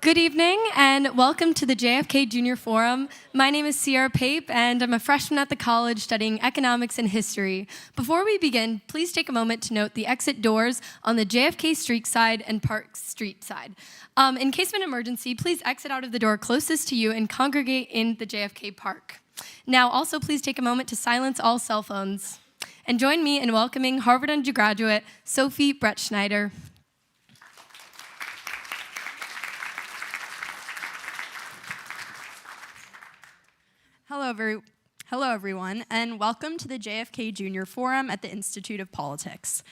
Good evening and welcome to the JFK Junior Forum. My name is Sierra Pape and I'm a freshman at the college studying economics and history. Before we begin, please take a moment to note the exit doors on the JFK Street side and Park Street side. In case of an emergency, please exit out of the door closest to you and congregate in the JFK Park. Now also please take a moment to silence all cell phones. And join me in welcoming Harvard undergraduate Sophie Brettschneider. Hello, everyone, and welcome to the JFK Junior Forum at the Institute of Politics.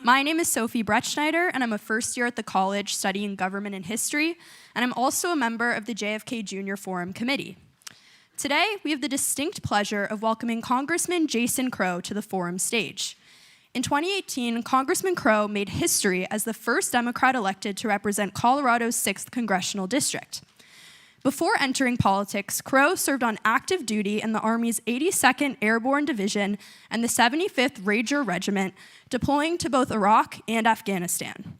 My name is Sophie Brettschneider, and I'm a first year at the college studying government and history, and I'm also a member of the JFK Junior Forum committee. Today, we have the distinct pleasure of welcoming Congressman Jason Crow to the forum stage. In 2018, Congressman Crow made history as the first Democrat elected to represent Colorado's 6th congressional district. Before entering politics, Crow served on active duty in the Army's 82nd Airborne Division and the 75th Ranger Regiment, deploying to both Iraq and Afghanistan.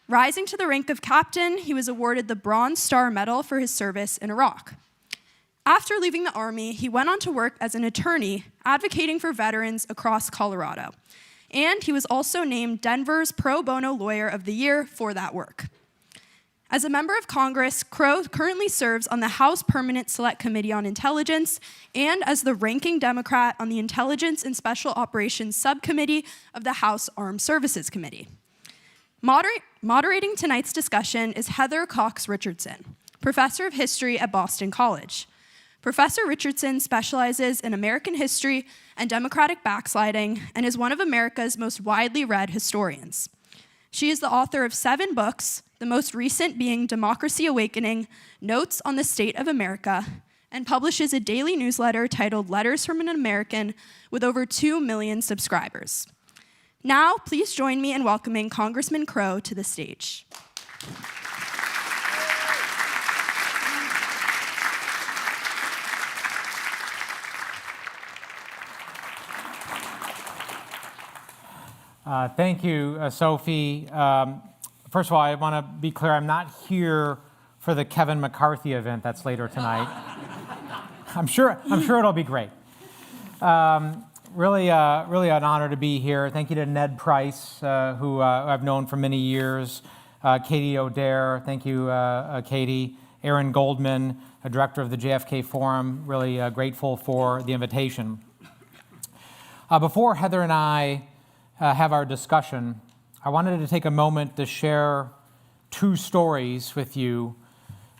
Rising to the rank of captain, he was awarded the Bronze Star Medal for his service in Iraq. After leaving the Army, he went on to work as an attorney, advocating for veterans across Colorado. And he was also named Denver's Pro Bono Lawyer of the Year for that work. As a member of Congress, Crow currently serves on the House Permanent Select Committee on Intelligence and as the ranking Democrat on the Intelligence and Special Operations Subcommittee of the House Armed Services Committee. Moderating tonight's discussion is Heather Cox Richardson, professor of history at Boston College. Professor Richardson specializes in American history and democratic backsliding and is one of America's most widely read historians. She is the author of 7 books, the most recent being Democracy Awakening, Notes on the State of America, and publishes a daily newsletter titled Letters from an American with over 2 million subscribers. Now, please join me in welcoming Congressman Crow to the stage. Thank you, Sophie. First of all, I want to be clear, I'm not here for the Kevin McCarthy event that's later tonight. I'm sure it'll be great. Really an honor to be here. Thank you to Ned Price, who I've known for many years, Katie O'Dare, thank you, Katie, Aaron Goldman, a director of the JFK Forum, really grateful for the invitation. Before Heather and I have our discussion, I wanted to take a moment to share 2 stories with you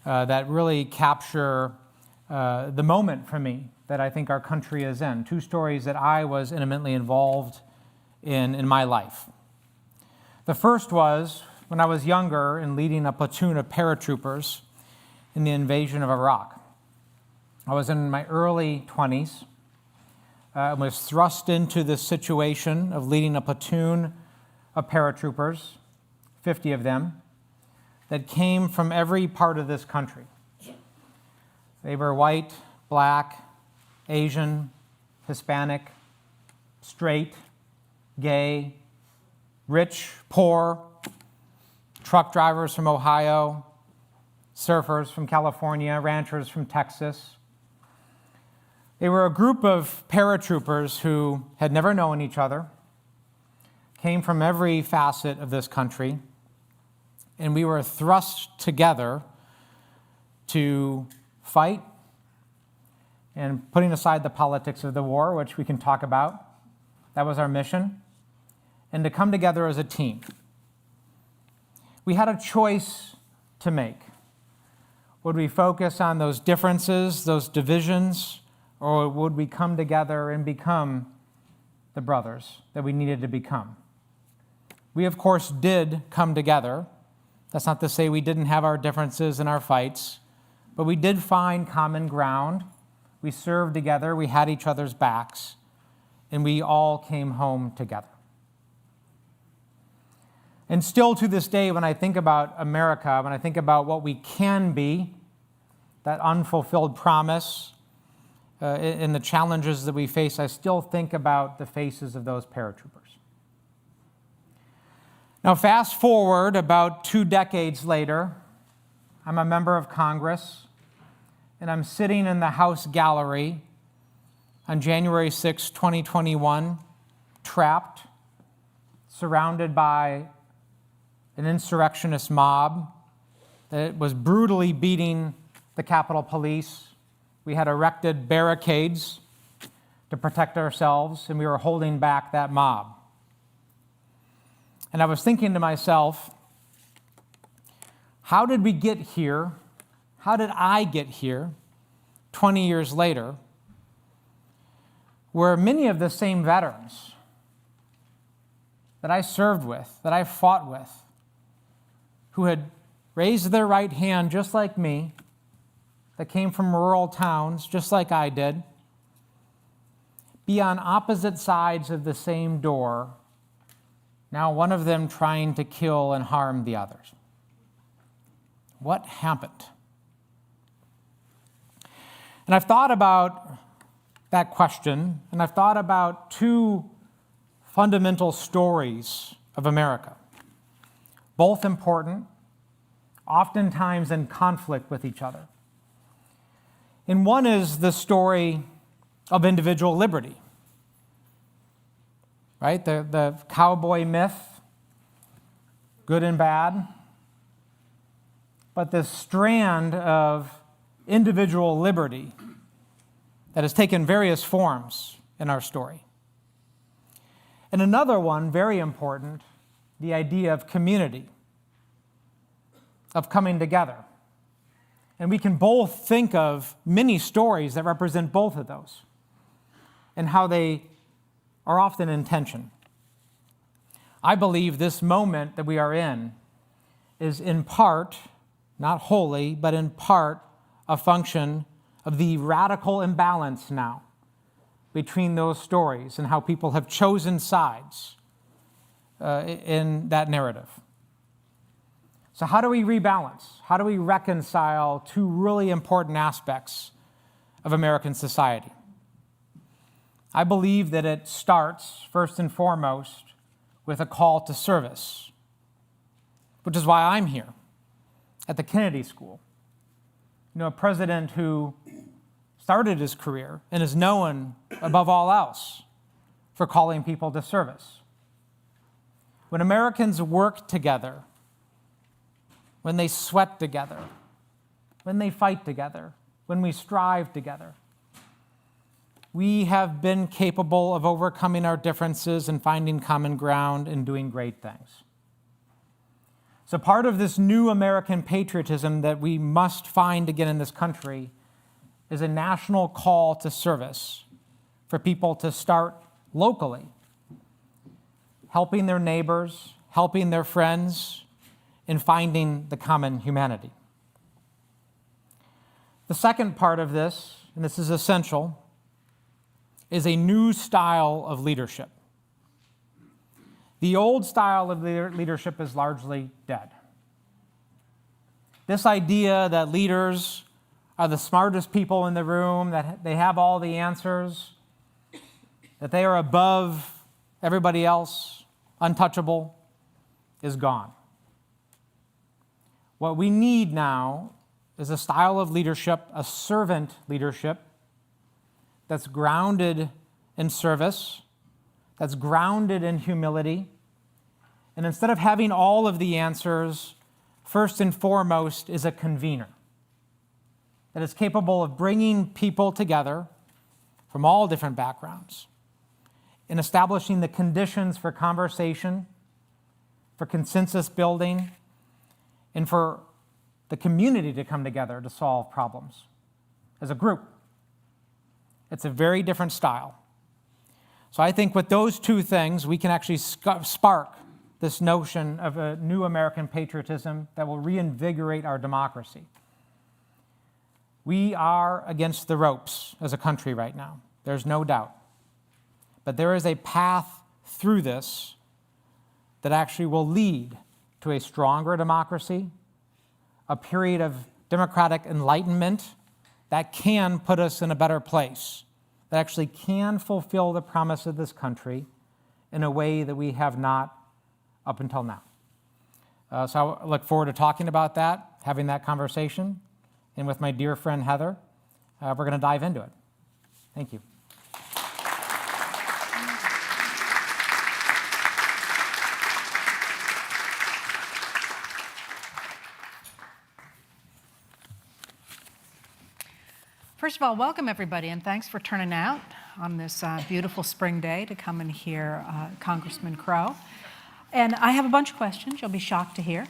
that really capture the moment for me that I think our country is in. 2 stories that I was intimately involved in my life. The first was when I was younger and leading a platoon of paratroopers in the invasion of Iraq. I was in my early 20s. I was thrust into this situation of leading a platoon of paratroopers, 50 of them, that came from every part of this country. They were white, black, Asian, Hispanic, straight, gay, rich, poor, truck drivers from Ohio, surfers from California, ranchers from Texas. They were a group of paratroopers who had never known each other, came from every facet of this country, and we were thrust together to fight, and putting aside the politics of the war, which we can talk about, that was our mission, and to come together as a team. We had a choice to make. Would we focus on those differences, those divisions, or would we come together and become the brothers that we needed to become? We, of course, did come together. That's not to say we didn't have our differences and our fights, but we did find common ground. We served together, we had each other's backs, and we all came home together. And still to this day, when I think about America, when I think about what we can be, that unfulfilled promise, in the challenges that we face, I still think about the faces of those paratroopers. Now, fast forward about 2 decades later, I'm a member of Congress, and I'm sitting in the House gallery on January 6, 2021, trapped, surrounded by an insurrectionist mob that was brutally beating the Capitol Police. We had erected barricades to protect ourselves, and we were holding back that mob. And I was thinking to myself, how did we get here? How did I get here 20 years later, where many of the same veterans that I served with, that I fought with, who had raised their right hand just like me, that came from rural towns just like I did, be on opposite sides of the same door, now one of them trying to kill and harm the others. What happened? And I've thought about that question, and I've thought about two fundamental stories of America, both important, oftentimes in conflict with each other. And one is the story of individual liberty, right? The cowboy myth, good and bad, but this strand of individual liberty that has taken various forms in our story. And another one, very important, the idea of community, of coming together. And we can both think of many stories that represent both of those and how they are often in tension. I believe this moment that we are in is in part, not wholly, but in part, a function of the radical imbalance now between those stories and how people have chosen sides in that narrative. So how do we rebalance? How do we reconcile two really important aspects of American society? I believe that it starts, first and foremost, with a call to service, which is why I'm here at the Kennedy School. You know, a president who started his career and is known, above all else, for calling people to service. When Americans work together, when they sweat together, when they fight together, when we strive together, we have been capable of overcoming our differences and finding common ground and doing great things. So part of this new American patriotism that we must find again in this country is a national call to service for people to start locally, helping their neighbors, helping their friends, and finding the common humanity. The second part of this, and this is essential, is a new style of leadership. The old style of leadership is largely dead. This idea that leaders are the smartest people in the room, that they have all the answers, that they are above everybody else, untouchable, is gone. What we need now is a style of leadership, a servant leadership, that's grounded in service, that's grounded in humility. And instead of having all of the answers, first and foremost is a convener that is capable of bringing people together from all different backgrounds and establishing the conditions for conversation, for consensus building, and for the community to come together to solve problems as a group. It's a very different style. So I think with those two things, we can actually spark this notion of a new American patriotism that will reinvigorate our democracy. We are against the ropes as a country right now. There's no doubt. But there is a path through this that actually will lead to a stronger democracy, a period of democratic enlightenment that can put us in a better place, that actually can fulfill the promise of this country in a way that we have not up until now. So I look forward to talking about that, having that conversation. And with my dear friend Heather, we're going to dive into it. Thank you. First of all, welcome everybody, and thanks for turning out on this beautiful spring day to come and hear Congressman Crow. And I have a bunch of questions you'll be shocked to hear.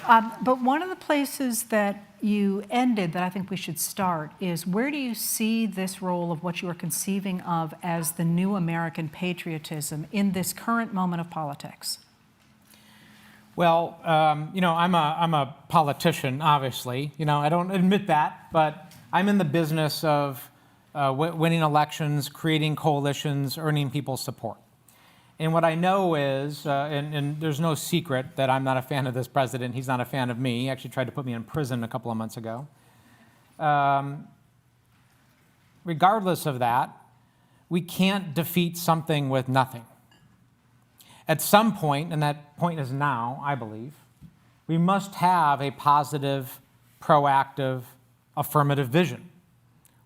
But one of the places that you ended that I think we should start is, where do you see this role of what you are conceiving of as the new American patriotism in this current moment of politics? Well, I'm a politician, obviously. I don't admit that, but I'm in the business of winning elections, creating coalitions, earning people's support. And what I know is, and there's no secret that I'm not a fan of this president. He's not a fan of me. He actually tried to put me in prison a couple of months ago. Regardless of that, we can't defeat something with nothing. At some point, and that point is now, I believe, we must have a positive, proactive, affirmative vision.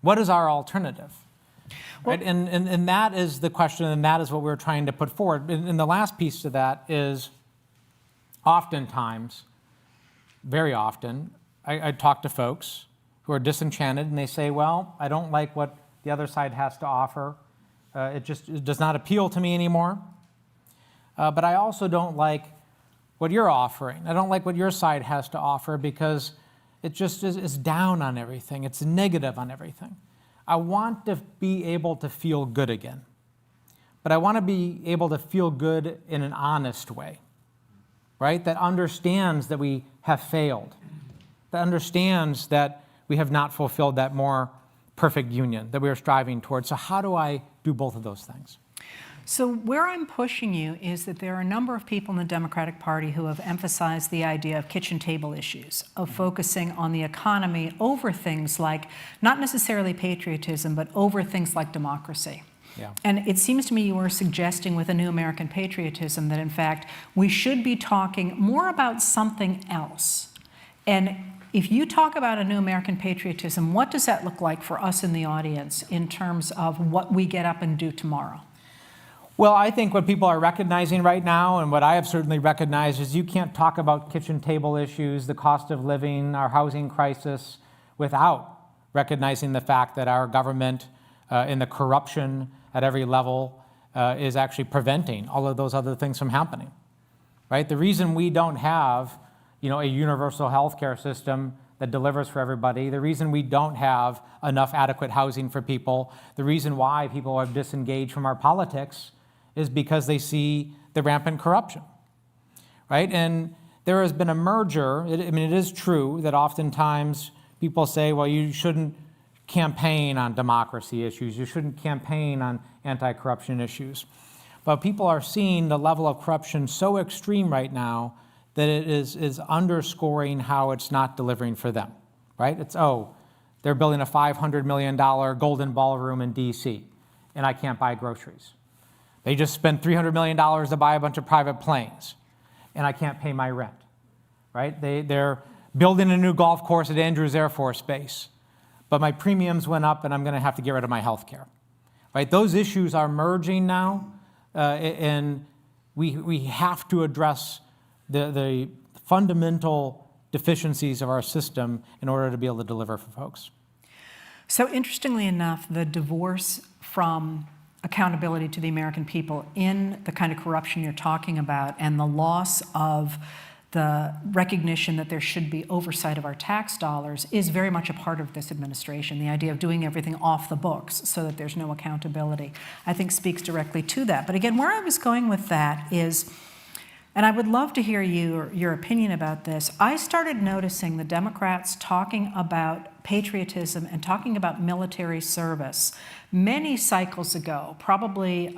What is our alternative? Well, right? And that is the question, and that is what we're trying to put forward. And the last piece to that is, oftentimes, very often, I talk to folks who are disenchanted, and they say, well, I don't like what the other side has to offer. It does not appeal to me anymore. But I also don't like what you're offering. I don't like what your side has to offer, because it just is down on everything. It's negative on everything. I want to be able to feel good again. But I want to be able to feel good in an honest way, right? That understands that we have failed, that understands that we have not fulfilled that more perfect union that we are striving towards. So how do I do both of those things? So where I'm pushing you is that there are a number of people in the Democratic Party who have emphasized the idea of kitchen table issues, of focusing on the economy over things like, not necessarily patriotism, but over things like democracy. Yeah. And it seems to me you were suggesting with a new American patriotism that, in fact, we should be talking more about something else. And if you talk about a new American patriotism, what does that look like for us in the audience in terms of what we get up and do tomorrow? Well, I think what people are recognizing right now, and what I have certainly recognized, is you can't talk about kitchen table issues, the cost of living, our housing crisis, without recognizing the fact that our government and the corruption at every level is actually preventing all of those other things from happening, right? The reason we don't have, a universal health care system that delivers for everybody, the reason we don't have enough adequate housing for people, the reason why people have disengaged from our politics is because they see the rampant corruption, right? And there has been a merger. It is true that oftentimes people say, well, you shouldn't campaign on democracy issues. You shouldn't campaign on anti-corruption issues. But people are seeing the level of corruption so extreme right now that it is underscoring how it's not delivering for them, right? They're building a $500 million golden ballroom in D.C., and I can't buy groceries. They just spent $300 million to buy a bunch of private planes, and I can't pay my rent, right? They're building a new golf course at Andrews Air Force Base, but my premiums went up, and I'm going to have to get rid of my health care, right? Those issues are merging now, and we have to address the fundamental deficiencies of our system in order to be able to deliver for folks. So interestingly enough, the divorce from accountability to the American people in the kind of corruption you're talking about, and the loss of the recognition that there should be oversight of our tax dollars, is very much a part of this administration. The idea of doing everything off the books so that there's no accountability, I think, speaks directly to that. But again, where I was going with that is, and I would love to hear your opinion about this, I started noticing the Democrats talking about patriotism and talking about military service many cycles ago, probably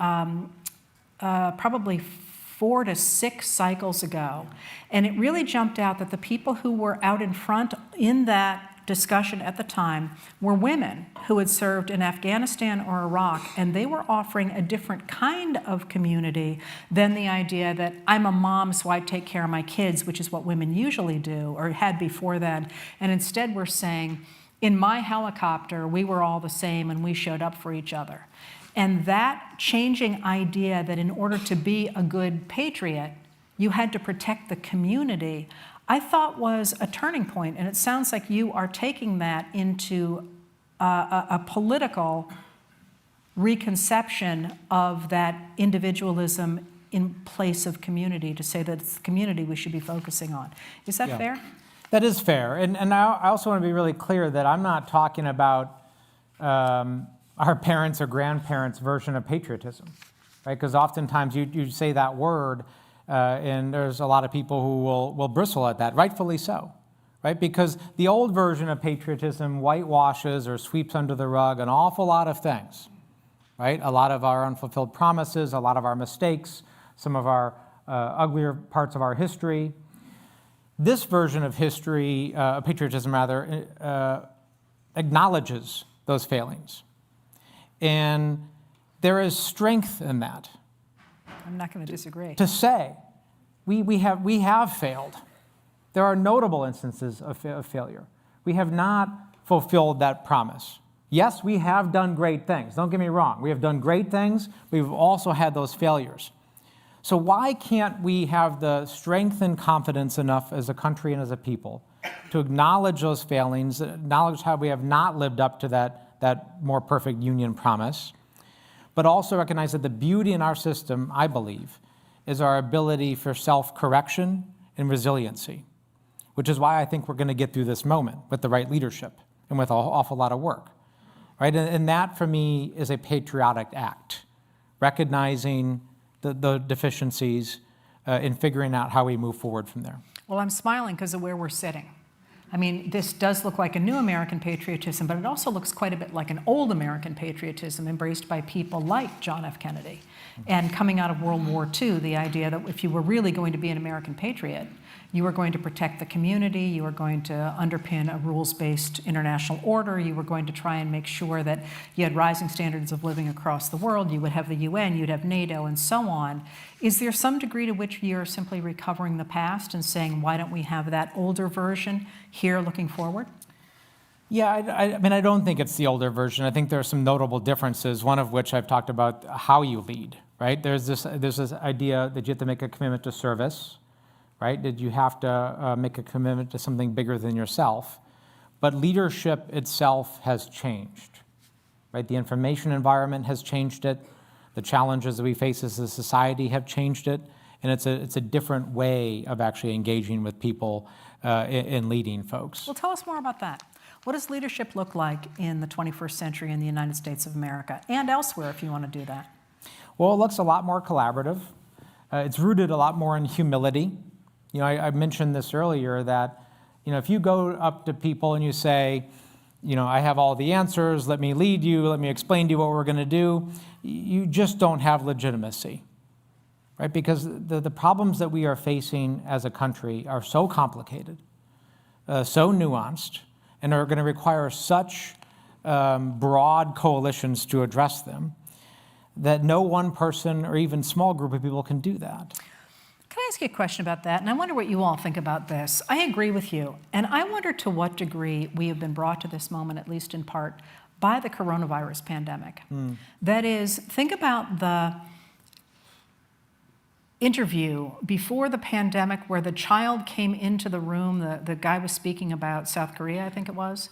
4 to 6 cycles ago. And it really jumped out that the people who were out in front in that discussion at the time were women who had served in Afghanistan or Iraq, and they were offering a different kind of community than the idea that I'm a mom, so I take care of my kids, which is what women usually do or had before then. And instead we're saying, in my helicopter, we were all the same and we showed up for each other. And that changing idea that in order to be a good patriot, you had to protect the community, I thought was a turning point. And it sounds like you are taking that into a political reconception of that individualism in place of community, to say that it's the community we should be focusing on. Is that fair? That is fair. And I also want to be really clear that I'm not talking about our parents' or grandparents' version of patriotism, right? Because oftentimes you say that word, and there's a lot of people who will bristle at that, rightfully so, right? Because the old version of patriotism whitewashes or sweeps under the rug an awful lot of things, right? A lot of our unfulfilled promises, a lot of our mistakes, some of our uglier parts of our history. This version of history, patriotism rather, acknowledges those failings. And there is strength in that. I'm not going to disagree. To say, we have failed. There are notable instances of failure. We have not fulfilled that promise. Yes, we have done great things. Don't get me wrong. We have done great things. We've also had those failures. So why can't we have the strength and confidence enough as a country and as a people to acknowledge those failings, acknowledge how we have not lived up to that more perfect union promise, but also recognize that the beauty in our system, I believe, is our ability for self-correction and resiliency, which is why I think we're going to get through this moment with the right leadership and with an awful lot of work, right? And that, for me, is a patriotic act, recognizing the deficiencies in figuring out how we move forward from there. Well, I'm smiling because of where we're sitting. I mean, this does look like a new American patriotism, but it also looks quite a bit like an old American patriotism embraced by people like John F. Kennedy. And coming out of World War II, the idea that if you were really going to be an American patriot, you were going to protect the community, you were going to underpin a rules-based international order, you were going to try and make sure that you had rising standards of living across the world, you would have the UN, you'd have NATO, and so on. Is there some degree to which you're simply recovering the past and saying, why don't we have that older version here looking forward? Yeah, I mean, I don't think it's the older version. I think there are some notable differences, one of which I've talked about how you lead, right? There's this idea that you have to make a commitment to service, right? That you have to make a commitment to something bigger than yourself. But leadership itself has changed, right? The information environment has changed it. The challenges that we face as a society have changed it. And it's a different way of actually engaging with people in leading folks. Well, tell us more about that. What does leadership look like in the 21st century in the United States of America and elsewhere, if you want to do that? Well, it looks a lot more collaborative. It's rooted a lot more in humility. You know, I mentioned this earlier that, you know, if you go up to people and you say, you know, I have all the answers, let me lead you, let me explain to you what we're going to do, you just don't have legitimacy, right? Because the problems that we are facing as a country are so complicated, so nuanced, and are going to require such broad coalitions to address them that no one person or even small group of people can do that. Can I ask you a question about that? And I wonder what you all think about this. I agree with you. And I wonder to what degree we have been brought to this moment, at least in part, by the coronavirus pandemic. That is, think about the interview before the pandemic where the child came into the room, the guy was speaking about South Korea, I think it was,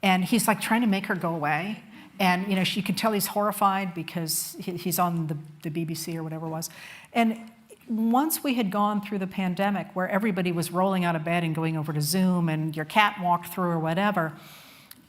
and he's like trying to make her go away. And you know, you can tell he's horrified because he's on the BBC or whatever it was. And once we had gone through the pandemic where everybody was rolling out of bed and going over to Zoom and your cat walked through or whatever,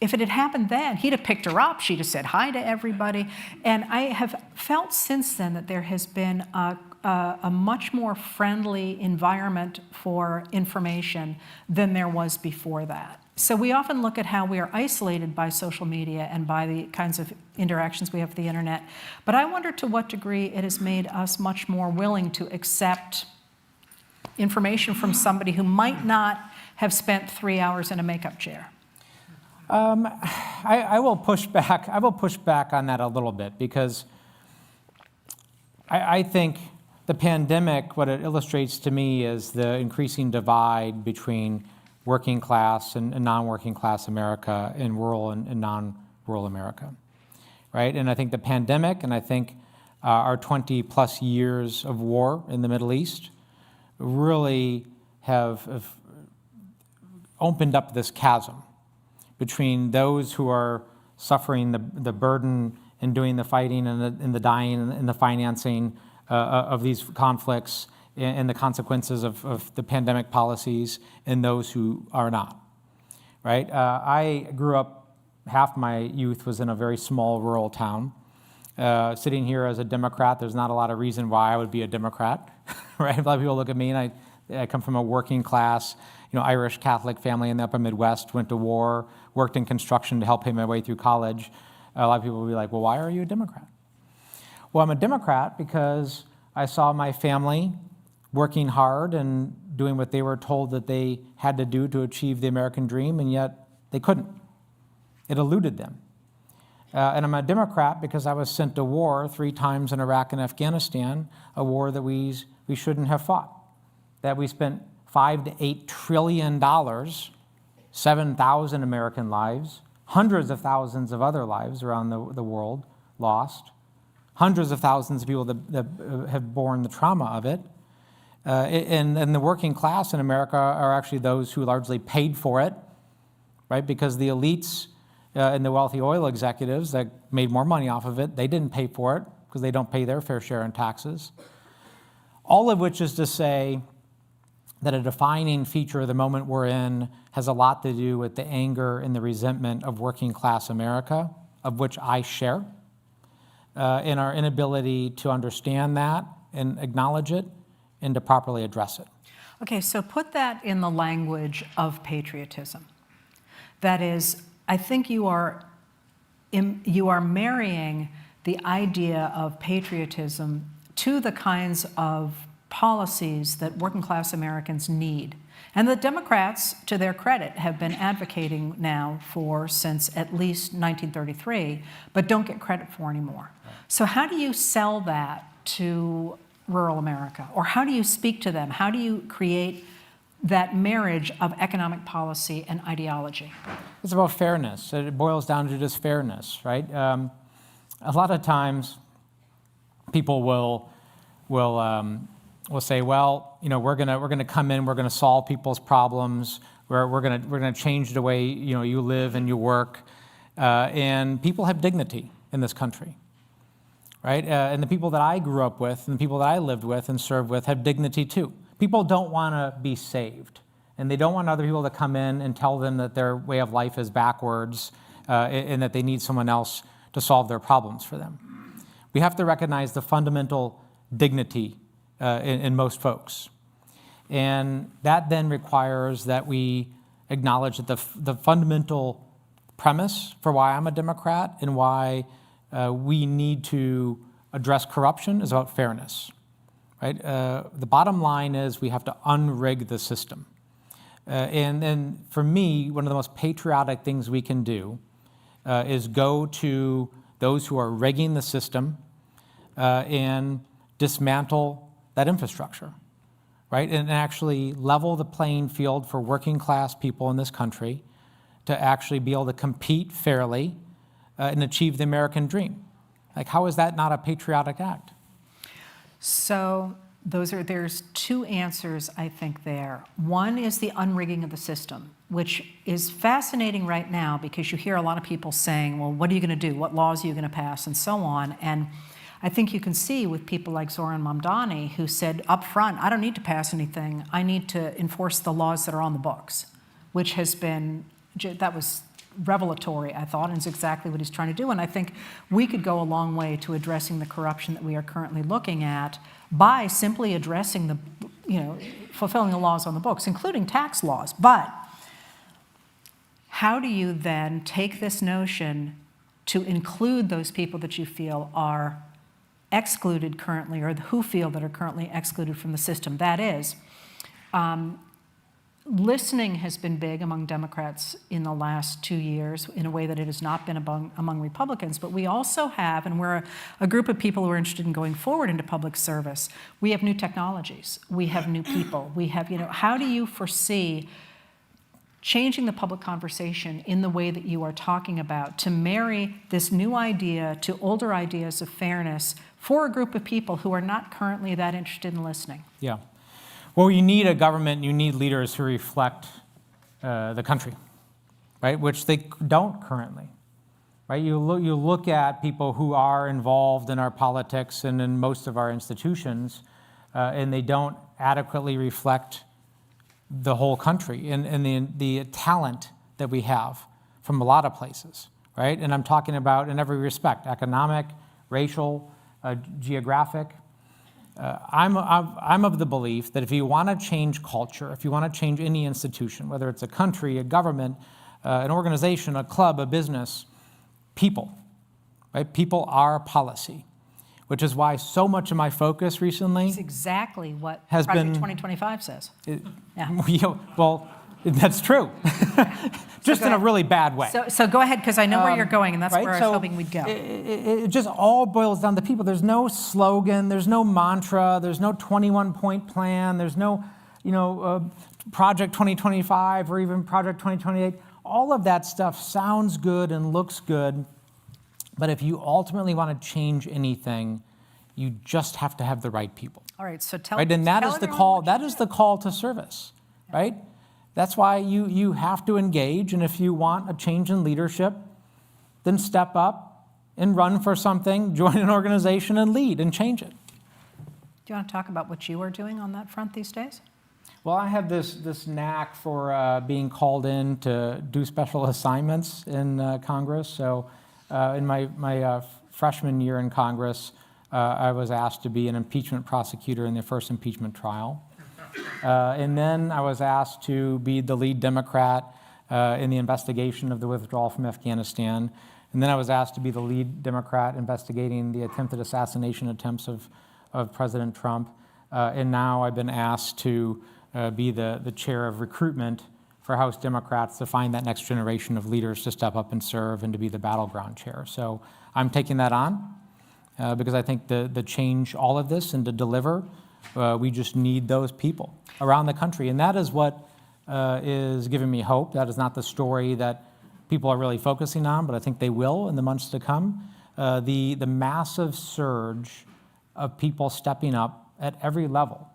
if it had happened then, he'd have picked her up, she'd have said hi to everybody. And I have felt since then that there has been a much more friendly environment for information than there was before that. So we often look at how we are isolated by social media and by the kinds of interactions we have with the internet. But I wonder to what degree it has made us much more willing to accept information from somebody who might not have spent 3 hours in a makeup chair. I will push back. I will push back on that a little bit because I think the pandemic, what it illustrates to me is the increasing divide between working class and non-working class America and rural and non-rural America, right? And I think the pandemic and I think our 20 plus years of war in the Middle East really have opened up this chasm between those who are suffering the burden and doing the fighting and the dying and the financing of these conflicts and the consequences of the pandemic policies and those who are not, right? I grew up, half my youth was in a very small rural town. Sitting here as a Democrat, there's not a lot of reason why I would be a Democrat, right? A lot of people look at me and I come from a working class, Irish Catholic family in the upper Midwest, went to war, worked in construction to help pay my way through college. A lot of people will be like, well, why are you a Democrat? Well, I'm a Democrat because I saw my family working hard and doing what they were told that they had to do to achieve the American dream, and yet they couldn't. It eluded them. And I'm a Democrat because I was sent to war 3 times in Iraq and Afghanistan, a war that we shouldn't have fought, that we spent $5 to $8 trillion, 7,000 American lives, hundreds of thousands of other lives around the world lost, hundreds of thousands of people that have borne the trauma of it. And the working class in America are actually those who largely paid for it, right? Because the elites and the wealthy oil executives that made more money off of it, they didn't pay for it because they don't pay their fair share in taxes. All of which is to say that a defining feature of the moment we're in has a lot to do with the anger and the resentment of working class America, of which I share, and our inability to understand that and acknowledge it and to properly address it. Okay, so put that in the language of patriotism. That is, I think you are marrying the idea of patriotism to the kinds of policies that working class Americans need. And the Democrats, to their credit, have been advocating now for since at least 1933, but don't get credit for anymore. Right. So how do you sell that to rural America? Or how do you speak to them? How do you create that marriage of economic policy and ideology? It's about fairness. It boils down to just fairness, right? A lot of times people will say, well, we're gonna come in, we're gonna solve people's problems, we're gonna change the way you live and you work, and people have dignity in this country, right? And the people that I grew up with and the people that I lived with and served with have dignity too. People don't want to be saved, and they don't want other people to come in and tell them that their way of life is backwards and that they need someone else to solve their problems for them. We have to recognize the fundamental dignity in most folks. And that then requires that we acknowledge that the fundamental premise for why I'm a Democrat and why we need to address corruption is about fairness, right? The bottom line is we have to unrig the system. And for me, one of the most patriotic things we can do is go to those who are rigging the system and dismantle that infrastructure, right? And actually level the playing field for working class people in this country to actually be able to compete fairly and achieve the American dream. Like, how is that not a patriotic act? So there's 2 answers, I think, there. One is the unrigging of the system, which is fascinating right now because you hear a lot of people saying, well, what are you going to do? What laws are you going to pass? And so on. And I think you can see with people like Zoran Mamdani, who said up front, I don't need to pass anything. I need to enforce the laws that are on the books, which has been, that was revelatory, I thought, and is exactly what he's trying to do. And I think we could go a long way to addressing the corruption that we are currently looking at by simply addressing fulfilling the laws on the books, including tax laws. But how do you then take this notion to include those people that you feel are excluded currently, or who feel that are currently excluded from the system? That is, listening has been big among Democrats in the last 2 years in a way that it has not been among Republicans. But we also have, and we're a group of people who are interested in going forward into public service, we have new technologies, we have new people, we have, how do you foresee changing the public conversation in the way that you are talking about to marry this new idea to older ideas of fairness for a group of people who are not currently that interested in listening? Yeah. Well, you need a government, you need leaders who reflect the country, right? Which they don't currently, right? You look at people who are involved in our politics and in most of our institutions, and they don't adequately reflect the whole country and the talent that we have from a lot of places, right? And I'm talking about in every respect, economic, racial, geographic. I'm of the belief that if you want to change culture, if you want to change any institution, whether it's a country, a government, an organization, a club, a business, people, right? People are policy, which is why so much of my focus recently It's exactly what has Project been 2025 says. Well, that's true, just in a really bad way. So go ahead, because I know where you're going, and that's right? where I was hoping we'd go. It just all boils down to people. There's no slogan, there's no mantra, there's no 21-point plan, there's no, Project 2025 or even Project 2028. All of that stuff sounds good and looks good, but if you ultimately want to change anything, you just have to have the right people. All right, so tell Right, and that tell is the everyone call. what That you is do. the call to service, right? That's why you have to engage, and if you want a change in leadership, then step up and run for something, join an organization, and lead and change it. Do you want to talk about what you are doing on that front these days? Well, I have this knack for being called in to do special assignments in Congress. So, in my freshman year in Congress, I was asked to be an impeachment prosecutor in the first impeachment trial. And then I was asked to be the lead Democrat in the investigation of the withdrawal from Afghanistan. And then I was asked to be the lead Democrat investigating the attempted assassination attempts of President Trump. And now I've been asked to be the chair of recruitment for House Democrats to find that next generation of leaders to step up and serve and to be the battleground chair. So I'm taking that on because I think the change all of this and to deliver, we just need those people around the country. And that is what is giving me hope. That is not the story that people are really focusing on, but I think they will in the months to come. The massive surge of people stepping up at every level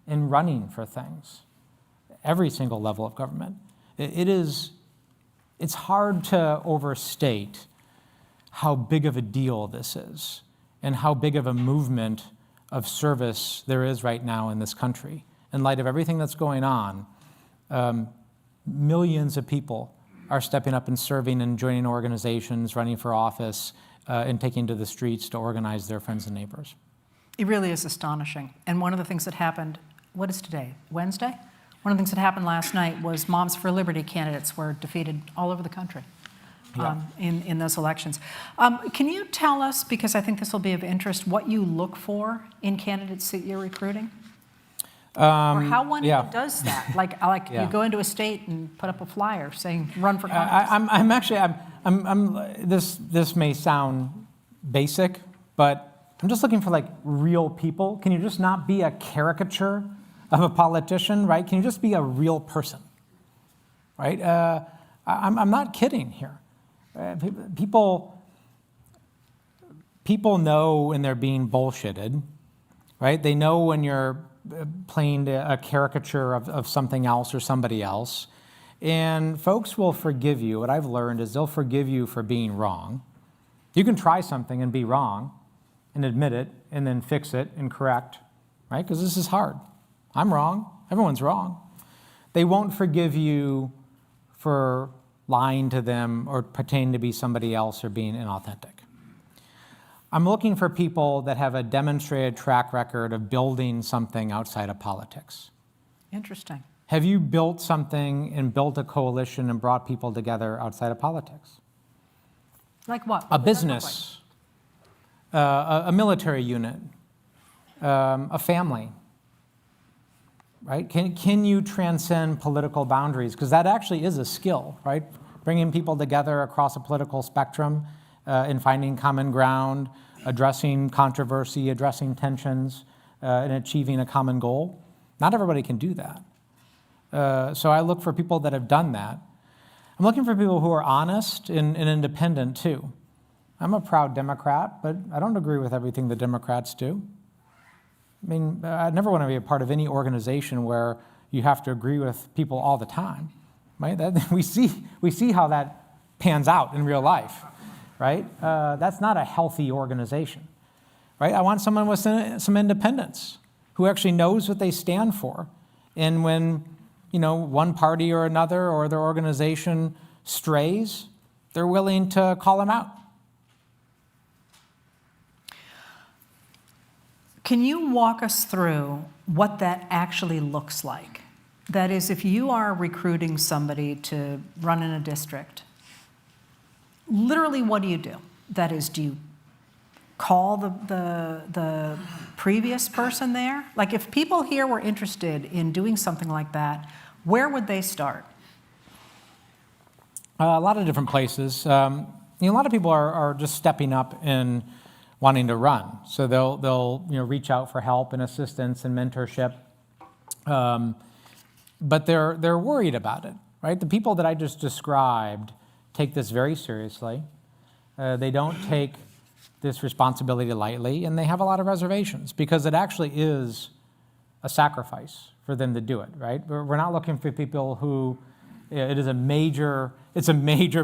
and running for things, every single level of government. It's hard to overstate how big of a deal this is and how big of a movement of service there is right now in this country. In light of everything that's going on, millions of people are stepping up and serving and joining organizations, running for office, and taking to the streets to organize their friends and neighbors. It really is astonishing. And one of the things that happened, what is today, Wednesday? One of the things that happened last night was Moms for Liberty candidates were defeated all over the country. In those elections. Can you tell us, because I think this will be of interest, what you look for in candidates that you're recruiting? Or how one even does that? Like you go into a state and put up a flyer saying, run for Congress. This may sound basic, but I'm just looking for like real people. Can you just not be a caricature of a politician, right? Can you just be a real person, right? I'm not kidding here. People know when they're being bullshitted, right? They know when you're playing a caricature of something else or somebody else. And folks will forgive you. What I've learned is they'll forgive you for being wrong. You can try something and be wrong and admit it and then fix it and correct, right? Because this is hard. I'm wrong. Everyone's wrong. They won't forgive you for lying to them or pretending to be somebody else or being inauthentic. I'm looking for people that have a demonstrated track record of building something outside of politics. Interesting. Have you built something and built a coalition and brought people together outside of politics? Like what? A business, a military unit, a family. right? Can you transcend political boundaries? Because that actually is a skill, right? Bringing people together across a political spectrum and finding common ground, addressing controversy, addressing tensions, and achieving a common goal. Not everybody can do that. So I look for people that have done that. I'm looking for people who are honest and independent too. I'm a proud Democrat, but I don't agree with everything the Democrats do. I mean, I never want to be a part of any organization where you have to agree with people all the time, right? We see how that pans out in real life, right? That's not a healthy organization, right? I want someone with some independence who actually knows what they stand for. And when, one party or another or their organization strays, they're willing to call them out. Can you walk us through what that actually looks like? That is, if you are recruiting somebody to run in a district, literally what do you do? That is, do you call the previous person there? Like, if people here were interested in doing something like that, where would they start? A lot of different places. A lot of people are just stepping up and wanting to run. So they'll reach out for help and assistance and mentorship. But they're worried about it, right? The people that I just described take this very seriously. They don't take this responsibility lightly, and they have a lot of reservations because it actually is a sacrifice for them to do it, right? We're not looking for people who it's a major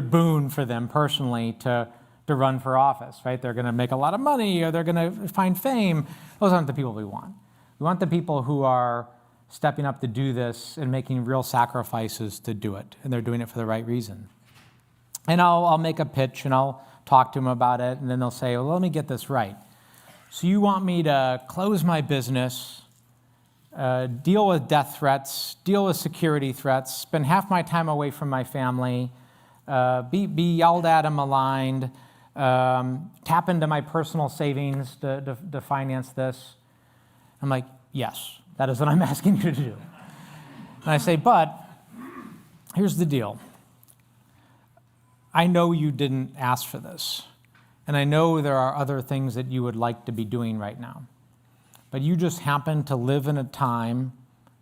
boon for them personally to run for office, right? They're going to make a lot of money or they're going to find fame. Those aren't the people we want. We want the people who are stepping up to do this and making real sacrifices to do it, and they're doing it for the right reason. And I'll make a pitch and I'll talk to them about it, and then they'll say, well, let me get this right. So you want me to close my business, deal with death threats, deal with security threats, spend half my time away from my family, be yelled at and maligned, tap into my personal savings to finance this? I'm like, yes, that is what I'm asking you to do. And I say, but here's the deal. I know you didn't ask for this, and I know there are other things that you would like to be doing right now, but you just happen to live in a time,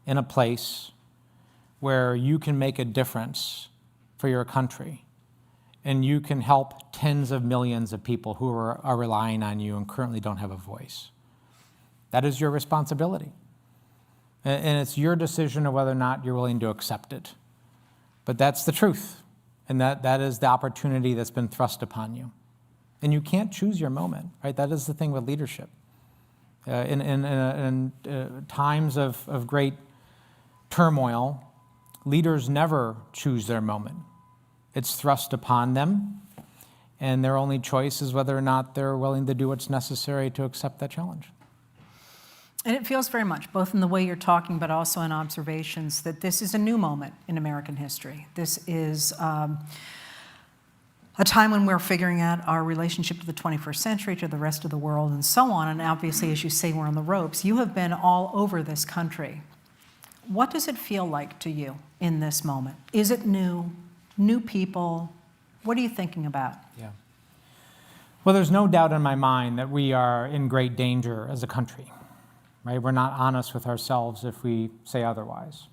in a place where you can make a difference for your country, and you can help tens of millions of people who are relying on you and currently don't have a voice. That is your responsibility. And it's your decision of whether or not you're willing to accept it. But that's the truth. And that is the opportunity that's been thrust upon you. And you can't choose your moment, right? That is the thing with leadership. In times of great turmoil, leaders never choose their moment. It's thrust upon them, and their only choice is whether or not they're willing to do what's necessary to accept that challenge. And it feels very much, both in the way you're talking, but also in observations, that this is a new moment in American history. This is a time when we're figuring out our relationship to the 21st century, to the rest of the world, and so on. And obviously, as you say, we're on the ropes. You have been all over this country. What does it feel like to you in this moment? Is it new people? What are you thinking about? Yeah. Well, there's no doubt in my mind that we are in great danger as a country. Right? We're not honest with ourselves if we say otherwise.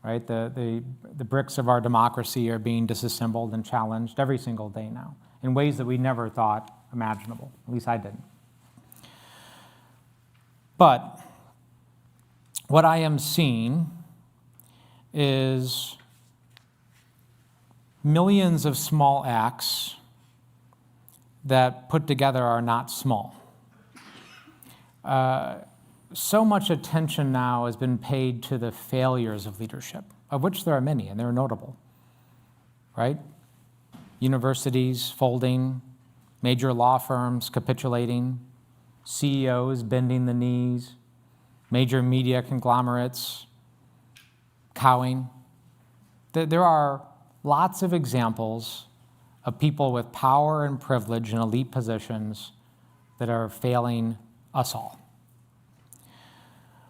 Right? The bricks of our democracy are being disassembled and challenged every single day now in ways that we never thought imaginable. At least I didn't. But what I am seeing is millions of small acts that put together are not small. So much attention now has been paid to the failures of leadership, of which there are many, and they're notable, right? Universities folding, major law firms capitulating, CEOs bending the knees, major media conglomerates cowing. There are lots of examples of people with power and privilege and elite positions that are failing us all.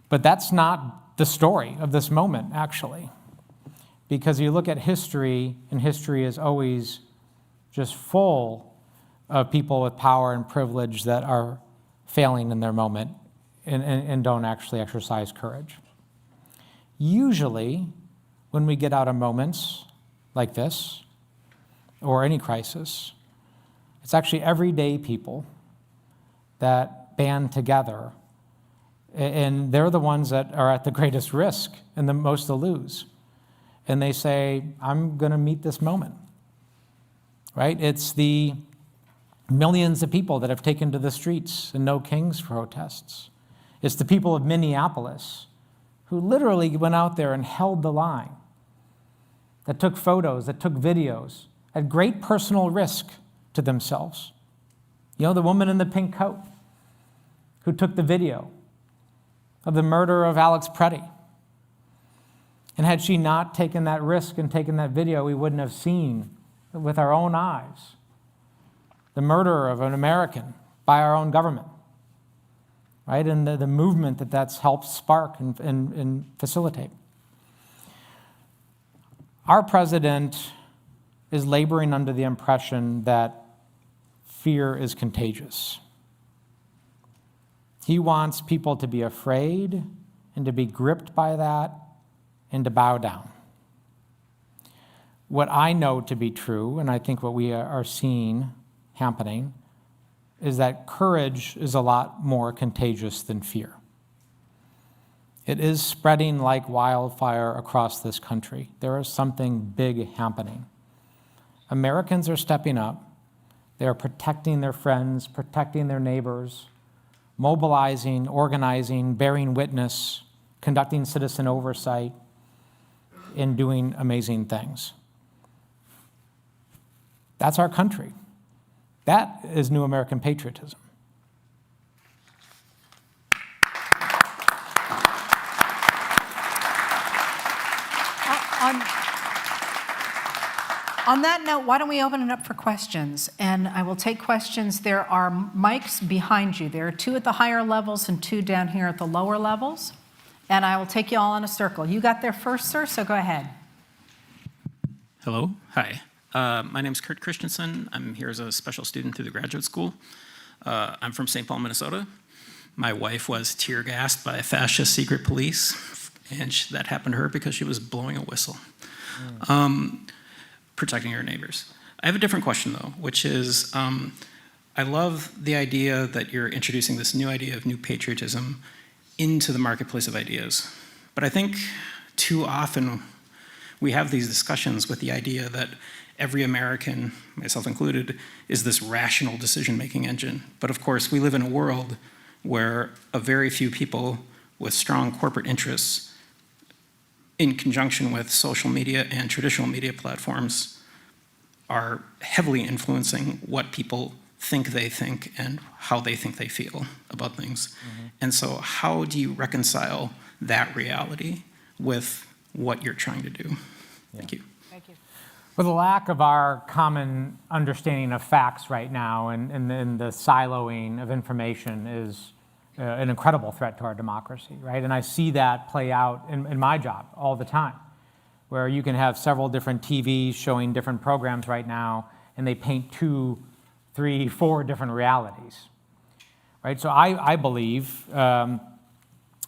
But that's not the story of this moment, actually. Because you look at history, and history is always just full of people with power and privilege that are failing in their moment and don't actually exercise courage. Usually, when we get out of moments like this, or any crisis, it's actually everyday people that band together, and they're the ones that are at the greatest risk and the most to lose. And they say, I'm going to meet this moment, right? It's the millions of people that have taken to the streets in No Kings protests. It's the people of Minneapolis who literally went out there and held the line, that took photos, that took videos, at great personal risk to themselves. You know, the woman in the pink coat who took the video of the murder of Alex Preddy. And had she not taken that risk and taken that video, we wouldn't have seen with our own eyes the murder of an American by our own government, right? And the movement that's helped spark and facilitate. Our president is laboring under the impression that fear is contagious. He wants people to be afraid and to be gripped by that and to bow down. What I know to be true, and I think what we are seeing happening, is that courage is a lot more contagious than fear. It is spreading like wildfire across this country. There is something big happening. Americans are stepping up. They are protecting their friends, protecting their neighbors, mobilizing, organizing, bearing witness, conducting citizen oversight, and doing amazing things. That's our country. That is new American patriotism. On that note, why don't we open it up for questions? And I will take questions. There are mics behind you. There are 2 at the higher levels and 2 down here at the lower levels. And I will take you all in a circle. You got there first, sir, so go ahead. Hello. Hi. My name is Kurt Christensen. I'm here as a special student through the graduate school. I'm from St. Paul, Minnesota. My wife was tear gassed by fascist secret police, and that happened to her because she was blowing a whistle, protecting her neighbors. I have a different question, though, which is I love the idea that you're introducing this new idea of new patriotism into the marketplace of ideas. But I think too often we have these discussions with the idea that every American, myself included, is this rational decision-making engine. But of course, we live in a world where a very few people with strong corporate interests, in conjunction with social media and traditional media platforms, are heavily influencing what people think and how they think they feel about things. Mm-hmm. And so how do you reconcile that reality with what you're trying to do? Yeah. Thank you. Thank you. With the lack of our common understanding of facts right now and the siloing of information is an incredible threat to our democracy, right? And I see that play out in my job all the time, where you can have several different TVs showing different programs right now, and they paint 2, 3, 4 different realities, right? So I believe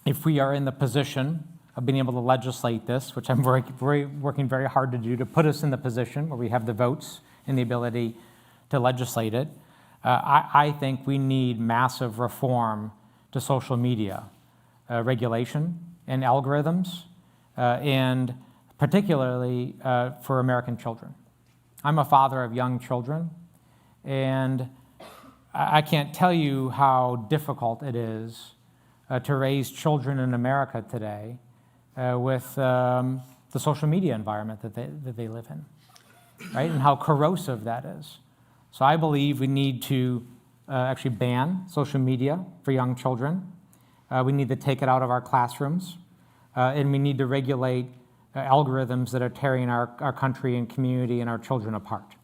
if we are in the position of being able to legislate this, which I'm working very hard to do, to put us in the position where we have the votes and the ability to legislate it, I think we need massive reform to social media regulation and algorithms, and particularly for American children. I'm a father of young children, and I can't tell you how difficult it is to raise children in America today with the social media environment that they live in, right? And how corrosive that is. So I believe we need to actually ban social media for young children. We need to take it out of our classrooms, and we need to regulate algorithms that are tearing our country and community and our children apart.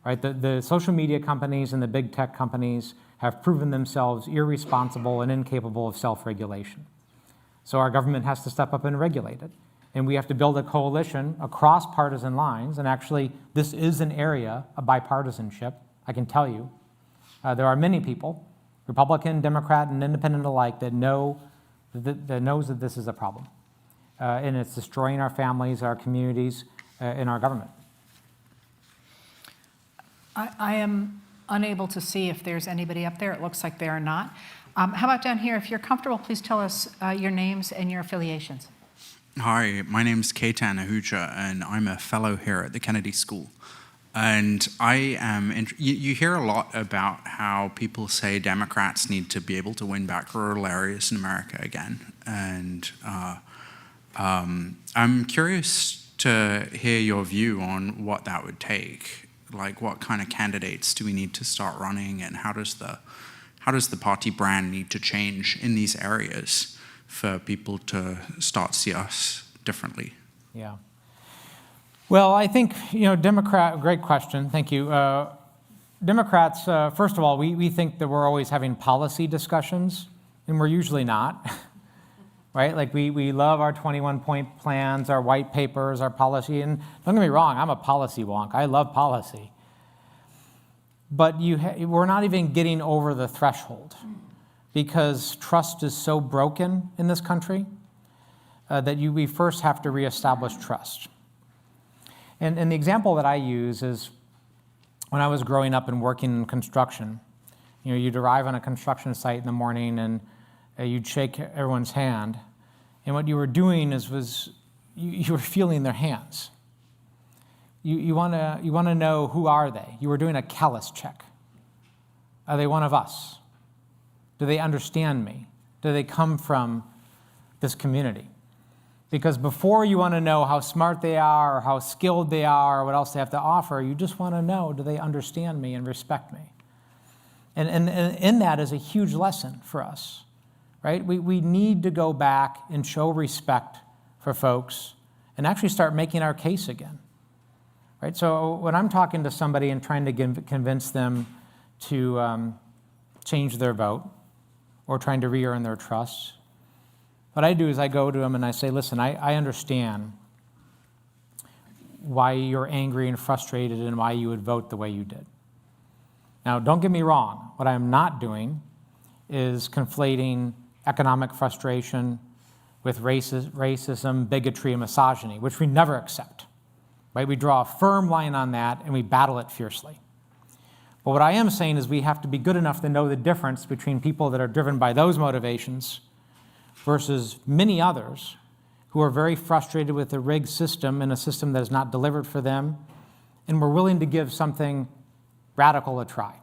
Right? The social media companies and the big tech companies have proven themselves irresponsible and incapable of self-regulation. So our government has to step up and regulate it. And we have to build a coalition across partisan lines. And actually, this is an area of bipartisanship, I can tell you. There are many people, Republican, Democrat, and independent alike, that knows that this is a problem. And it's destroying our families, our communities, and our government. I am unable to see if there's anybody up there. It looks like there are not. How about down here? If you're comfortable, please tell us your names and your affiliations. Hi, my name's Ketan Ahuja, and I'm a fellow here at the Kennedy School. And I am, you hear a lot about how people say Democrats need to be able to win back rural areas in America again. And I'm curious to hear your view on what that would take. Like, what kind of candidates do we need to start running, and how does the party brand need to change in these areas for people to start see us differently? Yeah. Well, I think, great question, thank you. Democrats, first of all, we think that we're always having policy discussions, and we're usually not, right? Like, we love our 21-point plans, our white papers, our policy, and don't get me wrong, I'm a policy wonk. I love policy. But we're not even getting over the threshold, because trust is so broken in this country that we first have to reestablish trust. And the example that I use is when I was growing up and working in construction. You'd arrive on a construction site in the morning and you'd shake everyone's hand. And what you were doing was you were feeling their hands. You want to know, who are they? You were doing a callus check. Are they one of us? Do they understand me? Do they come from this community? Because before you want to know how smart they are or how skilled they are or what else they have to offer, you just want to know, do they understand me and respect me? And in that is a huge lesson for us, right? We need to go back and show respect for folks and actually start making our case again, right? So when I'm talking to somebody and trying to convince them to change their vote or trying to re-earn their trust, what I do is I go to them and I say, listen, I understand why you're angry and frustrated and why you would vote the way you did. Now, don't get me wrong. What I'm not doing is conflating economic frustration with racism, bigotry, and misogyny, which we never accept, right? We draw a firm line on that and we battle it fiercely. But what I am saying is we have to be good enough to know the difference between people that are driven by those motivations versus many others who are very frustrated with the rigged system and a system that is not delivered for them, and we're willing to give something radical a try.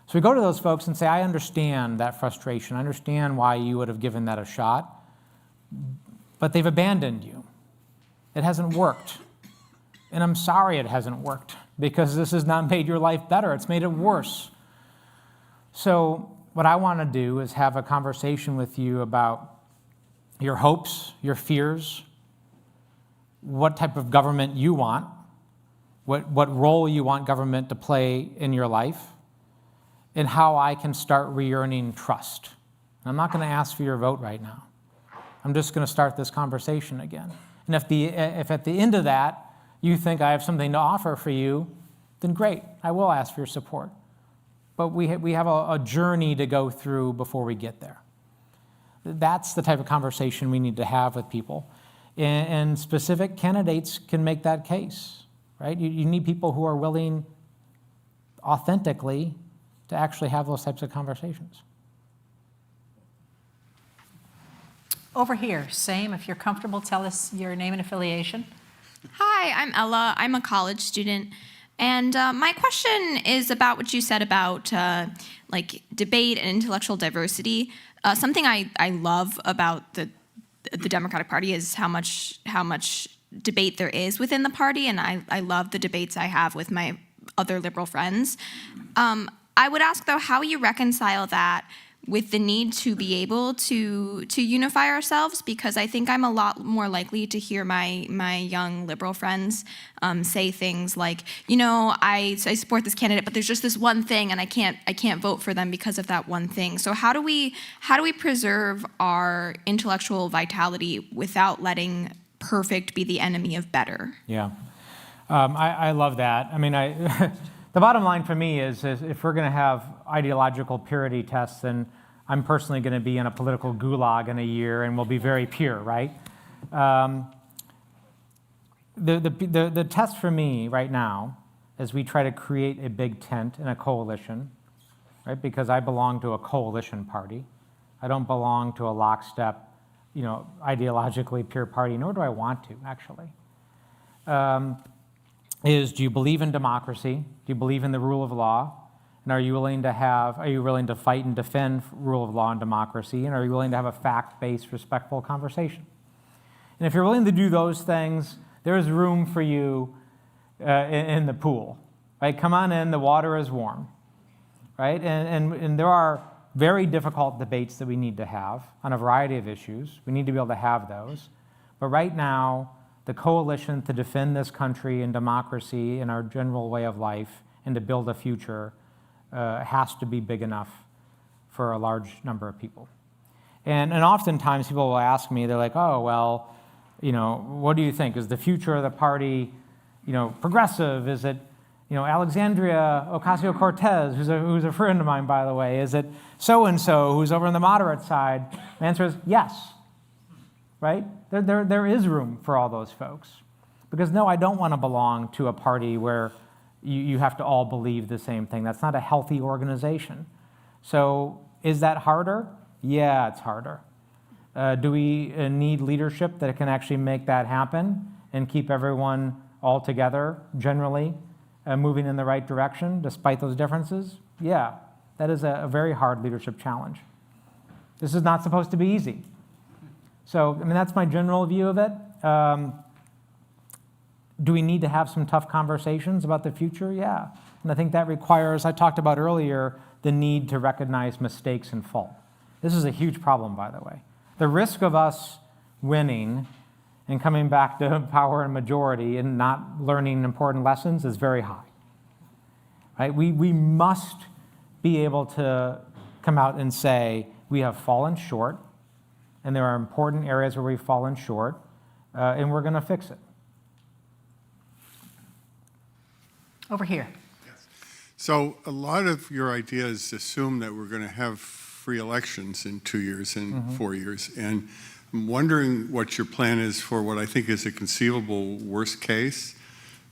So we go to those folks and say, I understand that frustration. I understand why you would have given that a shot, but they've abandoned you. It hasn't worked. And I'm sorry it hasn't worked, because this has not made your life better. It's made it worse. So what I want to do is have a conversation with you about your hopes, your fears, what type of government you want, what role you want government to play in your life, and how I can start re-earning trust. I'm not going to ask for your vote right now. I'm just going to start this conversation again. And if at the end of that you think I have something to offer for you, then great, I will ask for your support. But we have a journey to go through before we get there. That's the type of conversation we need to have with people. And specific candidates can make that case, right? You need people who are willing authentically to actually have those types of conversations. Over here, same. If you're comfortable, tell us your name and affiliation. Hi, I'm Ella. I'm a college student. And my question is about what you said about like debate and intellectual diversity. Something I love about the Democratic Party is how much debate there is within the party, and I love the debates I have with my other liberal friends. I would ask, though, how you reconcile that with the need to be able to unify ourselves, because I think I'm a lot more likely to hear my young liberal friends say things like, I support this candidate, but there's just this one thing, and I can't vote for them because of that one thing. So how do we preserve our intellectual vitality without letting perfect be the enemy of better? Yeah, I love that. I mean, the bottom line for me is if we're going to have ideological purity tests, then I'm personally going to be in a political gulag in a year, and we'll be very pure, right? The test for me right now is we try to create a big tent and a coalition, right? Because I belong to a coalition party. I don't belong to a lockstep, ideologically pure party, nor do I want to, actually. Do you believe in democracy? Do you believe in the rule of law? And are you willing to fight and defend rule of law and democracy? And are you willing to have a fact-based, respectful conversation? And if you're willing to do those things, there's room for you in the pool, right? Come on in, the water is warm, right? And there are very difficult debates that we need to have on a variety of issues. We need to be able to have those. But right now, the coalition to defend this country and democracy and our general way of life and to build a future has to be big enough for a large number of people. And oftentimes people will ask me, they're like, oh, well, what do you think? Is the future of the party, progressive? Is it, Alexandria Ocasio-Cortez, who's a friend of mine, by the way? Is it so-and-so who's over on the moderate side? The answer is yes, right? There is room for all those folks. Because no, I don't want to belong to a party where you have to all believe the same thing. That's not a healthy organization. So is that harder? Yeah, it's harder. Do we need leadership that can actually make that happen and keep everyone all together, generally, moving in the right direction despite those differences? Yeah, that is a very hard leadership challenge. This is not supposed to be easy. So, that's my general view of it. Do we need to have some tough conversations about the future? Yeah. And I think that requires, I talked about earlier, the need to recognize mistakes and fault. This is a huge problem, by the way. The risk of us winning and coming back to power and majority and not learning important lessons is very high. Right? We must be able to come out and say, we have fallen short, and there are important areas where we've fallen short, and we're going to fix it. Over here. Yes. So a lot of your ideas assume that we're going to have free elections in 2 years and 4 years. And I'm wondering what your plan is for what I think is a conceivable worst case.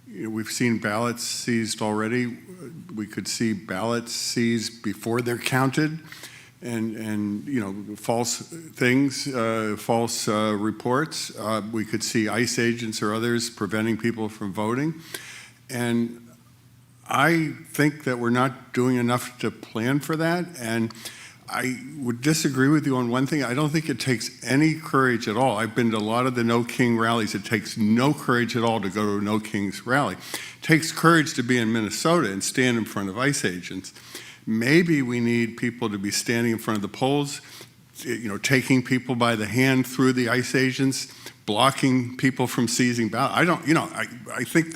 We've seen ballots seized already. We could see ballots seized before they're counted. And false things, false reports. We could see ICE agents or others preventing people from voting. And I think that we're not doing enough to plan for that. And I would disagree with you on one thing. I don't think it takes any courage at all. I've been to a lot of the No King rallies. It takes no courage at all to go to a No King's rally. It takes courage to be in Minnesota and stand in front of ICE agents. Maybe we need people to be standing in front of the polls, taking people by the hand through the ICE agents, blocking people from seizing ballots. I think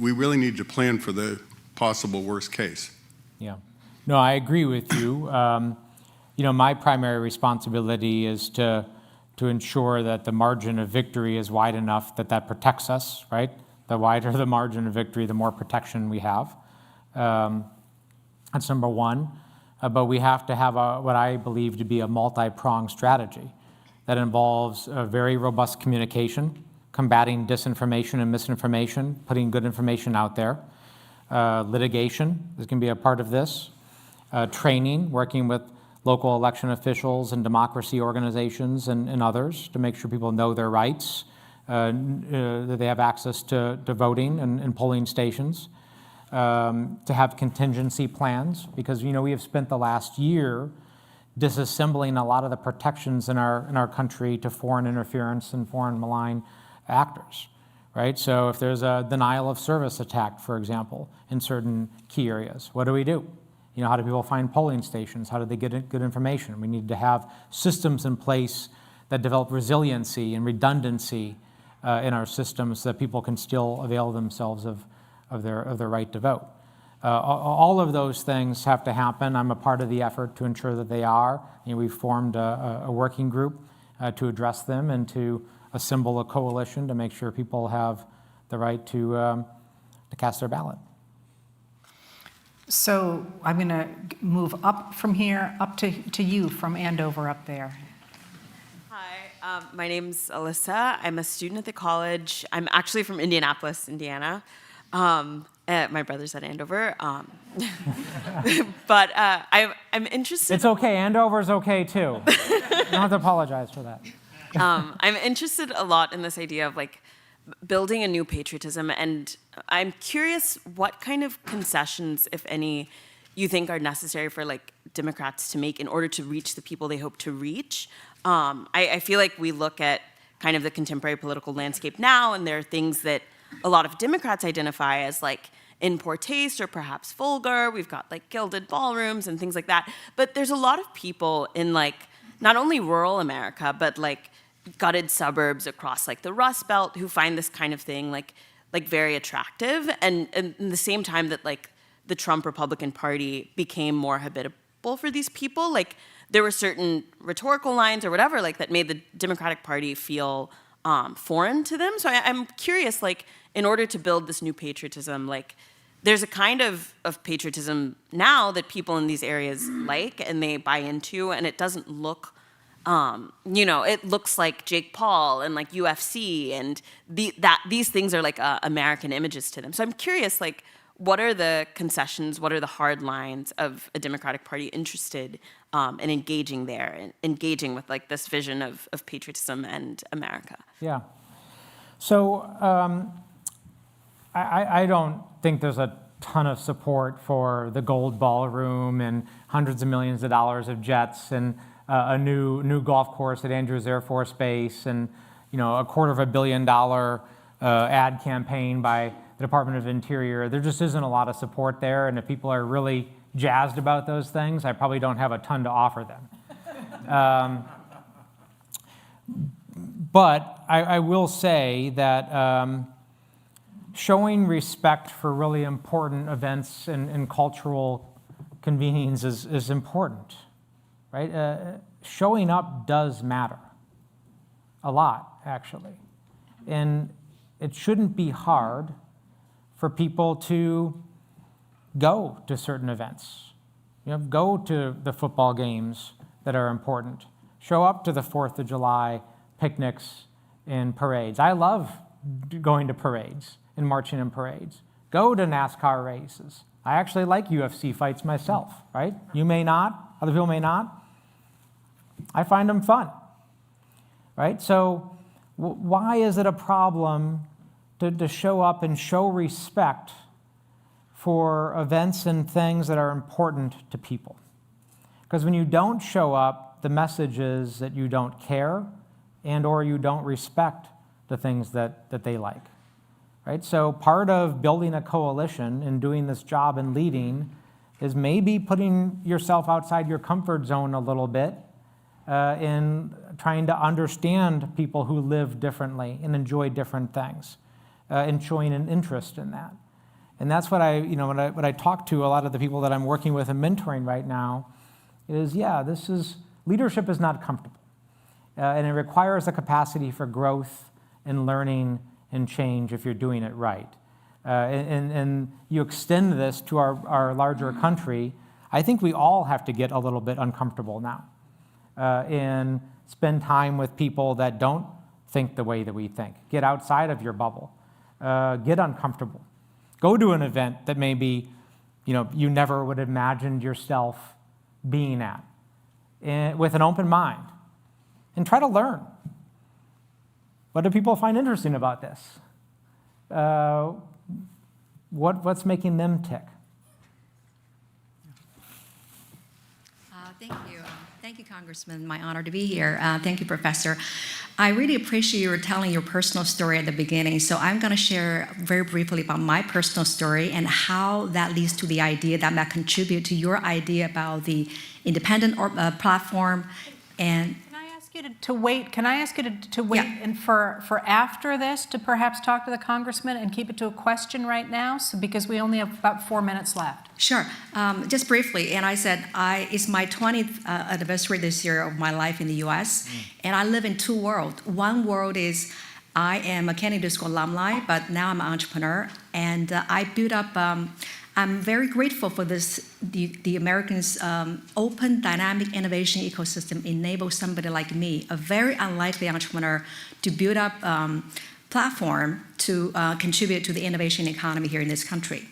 we really need to plan for the possible worst case. Yeah. No, I agree with you. My primary responsibility is to ensure that the margin of victory is wide enough that protects us, right? The wider the margin of victory, the more protection we have. That's number one. But we have to have what I believe to be a multi-pronged strategy that involves a very robust communication, combating disinformation and misinformation, putting good information out there. Litigation is going to be a part of this. Training, working with local election officials and democracy organizations and others to make sure people know their rights, that they have access to voting and polling stations. To have contingency plans, because we have spent the last year disassembling a lot of the protections in our country to foreign interference and foreign malign actors, right? So if there's a denial of service attack, for example, in certain key areas, what do we do? How do people find polling stations? How do they get good information? We need to have systems in place that develop resiliency and redundancy in our systems so that people can still avail themselves of their right to vote. All of those things have to happen. I'm a part of the effort to ensure that they are. We've formed a working group to address them and to assemble a coalition to make sure people have the right to cast their ballot. So I'm going to move up from here, up to you from Andover up there. Hi, my name's Alyssa. I'm a student at the college. I'm actually from Indianapolis, Indiana. My brother's at Andover. But I'm interested. It's okay. Andover's okay too. You don't have to apologize for that. I'm interested a lot in this idea of like building a new patriotism, and I'm curious what kind of concessions, if any, you think are necessary for like Democrats to make in order to reach the people they hope to reach. I feel like we look at kind of the contemporary political landscape now, and there are things that a lot of Democrats identify as like in poor taste or perhaps vulgar. We've got like gilded ballrooms and things like that. But there's a lot of people in like not only rural America, but like gutted suburbs across like the Rust Belt who find this kind of thing like very attractive. And in the same time that like the Trump Republican Party became more habitable for these people, like there were certain rhetorical lines or whatever like that made the Democratic Party feel foreign to them. So I'm curious, like in order to build this new patriotism, like there's a kind of patriotism now that people in these areas like and they buy into, and it doesn't look, it looks like Jake Paul and like UFC, and these things are like American images to them. So I'm curious, like, what are the concessions, what are the hard lines of a Democratic Party interested in engaging there, and engaging with like this vision of patriotism and America? Yeah. So I don't think there's a ton of support for the gold ballroom and hundreds of millions of dollars of jets and a new golf course at Andrews Air Force Base and $250 million ad campaign by the Department of Interior. There just isn't a lot of support there, and if people are really jazzed about those things, I probably don't have a ton to offer them. But I will say that showing respect for really important events and cultural convenience is important, right? Showing up does matter a lot, actually. And it shouldn't be hard for people to go to certain events. Go to the football games that are important. Show up to the 4th of July picnics and parades. I love going to parades and marching in parades. Go to NASCAR races. I actually like UFC fights myself, right? You may not, other people may not. I find them fun, right? So why is it a problem to show up and show respect for events and things that are important to people? Because when you don't show up, the message is that you don't care and or you don't respect the things that they like, right? So part of building a coalition and doing this job and leading is maybe putting yourself outside your comfort zone a little bit in trying to understand people who live differently and enjoy different things, and showing an interest in that. And that's what when I talk to a lot of the people that I'm working with and mentoring right now is, leadership is not comfortable. And it requires a capacity for growth and learning and change if you're doing it right. And you extend this to our larger country, I think we all have to get a little bit uncomfortable now and spend time with people that don't think the way that we think. Get outside of your bubble. Get uncomfortable. Go to an event that maybe you never would have imagined yourself being at, with an open mind, and try to learn. What do people find interesting about this? What's making them tick? Thank you. Thank you, Congressman. My honor to be here. Thank you, Professor. I really appreciate you telling your personal story at the beginning. So I'm going to share very briefly about my personal story and how that leads to the idea that might contribute to your idea about the independent platform. And to wait. Can I ask you to wait and for after this to perhaps talk to the congressman and keep it to a question right now? So because we only have about 4 minutes left. Sure. Just briefly, and I said it's my 20th anniversary this year of my life in the U.S. And I live in two worlds. One world is I am a Kennedy School alumni, but now I'm an entrepreneur, and I built up. I'm very grateful for this. The Americans' open, dynamic innovation ecosystem enables somebody like me, a very unlikely entrepreneur, to build up platform to contribute to the innovation economy here in this country.